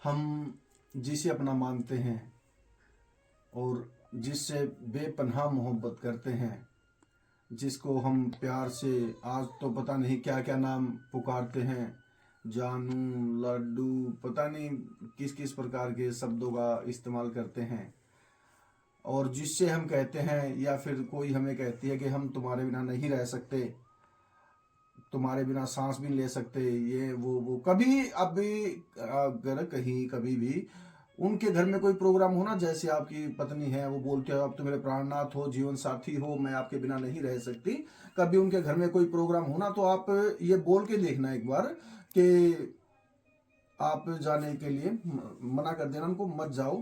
हम जिसे अपना मानते हैं और जिससे बेपनाह मोहब्बत करते हैं, जिसको हम प्यार से आज तो पता नहीं क्या क्या नाम पुकारते हैं, जानू, लड्डू, पता नहीं किस किस प्रकार के शब्दों का इस्तेमाल करते हैं, और जिससे हम कहते हैं या फिर कोई हमें कहती है कि हम तुम्हारे बिना नहीं रह सकते, तुम्हारे बिना सांस भी नहीं ले सकते, ये वो कभी अभी अगर कहीं कभी भी उनके घर में कोई प्रोग्राम हो ना, जैसे आपकी पत्नी है वो बोलते हो अब तो मेरे प्राणनाथ हो, जीवन साथी हो, मैं आपके बिना नहीं रह सकती, कभी उनके घर में कोई प्रोग्राम हो ना तो आप ये बोल के देखना एक बार कि आप जाने के लिए मना कर देना उनको, मत जाओ,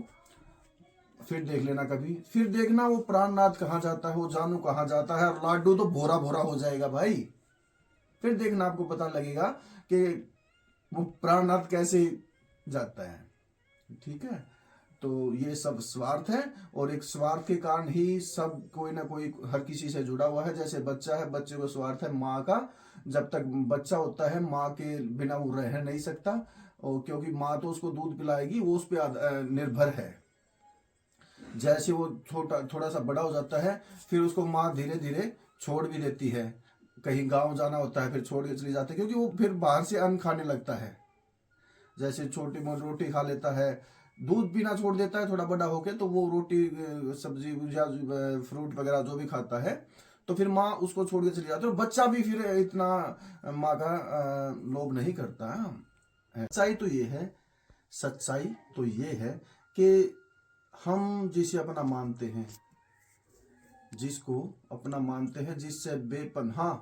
फिर देख लेना कभी, फिर देखना वो प्राणनाथ कहाँ जाता है, वो जानू कहाँ जाता है, और लाडू तो भोरा भोरा हो जाएगा भाई। फिर देखना आपको पता लगेगा कि वो प्राणनाथ कैसे जाता है। ठीक है, तो ये सब स्वार्थ है, और एक स्वार्थ के कारण ही सब कोई ना कोई हर किसी से जुड़ा हुआ है। जैसे बच्चा है, बच्चे को स्वार्थ है माँ का, जब तक बच्चा होता है माँ के बिना वो रह नहीं सकता, और क्योंकि माँ तो उसको दूध पिलाएगी, वो उस पर निर्भर है। जैसे वो थोड़ा सा बड़ा हो जाता है, फिर उसको माँ धीरे धीरे छोड़ भी देती है, कहीं गांव जाना होता है फिर छोड़ के चली जाती है, क्योंकि वो फिर बाहर से अन्न खाने लगता है। जैसे छोटी मोटी रोटी खा लेता है, दूध पीना छोड़ देता है थोड़ा बड़ा होके, तो वो रोटी सब्जी या फ्रूट वगैरह जो भी खाता है, तो फिर माँ उसको छोड़ के चली जाती है, और बच्चा भी फिर इतना माँ का लोभ नहीं करता है। सच्चाई तो ये है कि हम जिसे अपना मानते हैं, जिसको अपना मानते हैं, जिससे बेपनाह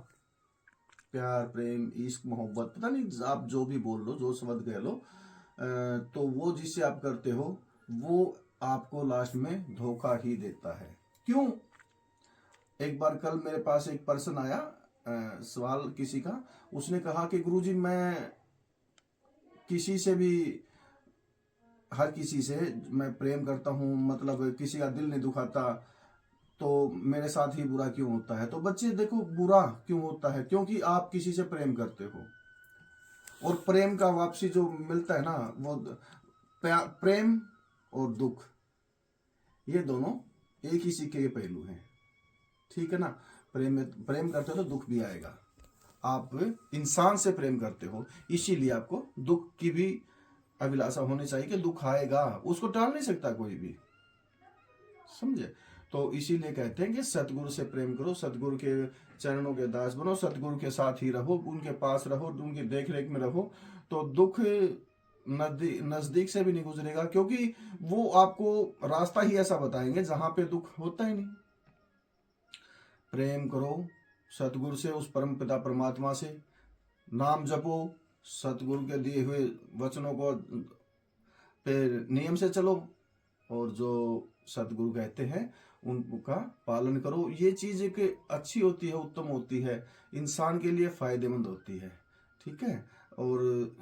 प्यार, प्रेम, इश्क, मोहब्बत, पता नहीं आप जो भी बोल लो, जो शब्द कह लो, तो वो जिससे आप करते हो वो आपको लास्ट में धोखा ही देता है। क्यों? एक बार कल मेरे पास एक पर्सन आया, सवाल किसी का, उसने कहा कि गुरुजी मैं किसी से भी, हर किसी से मैं प्रेम करता हूँ, मतलब किसी का दिल नहीं दुखाता, तो मेरे साथ ही बुरा क्यों होता है? तो बच्चे देखो, बुरा क्यों होता है? क्योंकि आप किसी से प्रेम करते हो, और प्रेम का वापसी जो मिलता है ना, वो प्रेम और दुख, ये दोनों एक ही सिक्के के पहलू हैं। ठीक है ना? प्रेम करते हो तो दुख भी आएगा। आप इंसान से प्रेम करते हो, इसीलिए आपको दुख की भी अभिलाषा होनी चाहिए कि दुख आएगा, उसको टाल नहीं सकता कोई भी, समझे? तो इसीलिए कहते हैं कि सतगुरु से प्रेम करो, सतगुरु के चरणों के दास बनो, सतगुरु के साथ ही रहो, उनके पास रहो, उनकी देख रेख में रहो, तो दुख नजदीक से भी नहीं गुजरेगा, क्योंकि वो आपको रास्ता ही ऐसा बताएंगे जहां पे दुख होता ही नहीं। प्रेम करो सतगुरु से, उस परम पिता परमात्मा से, नाम जपो, सतगुरु के दिए हुए वचनों को फिर नियम से चलो, और जो सतगुरु कहते हैं उनका पालन करो। ये चीज़ एक अच्छी होती है, उत्तम होती है, इंसान के लिए फायदेमंद होती है। ठीक है, और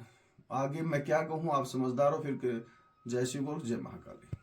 आगे मैं क्या कहूँ, आप समझदार हो। फिर जय शिव गुरु, जय महाकाली।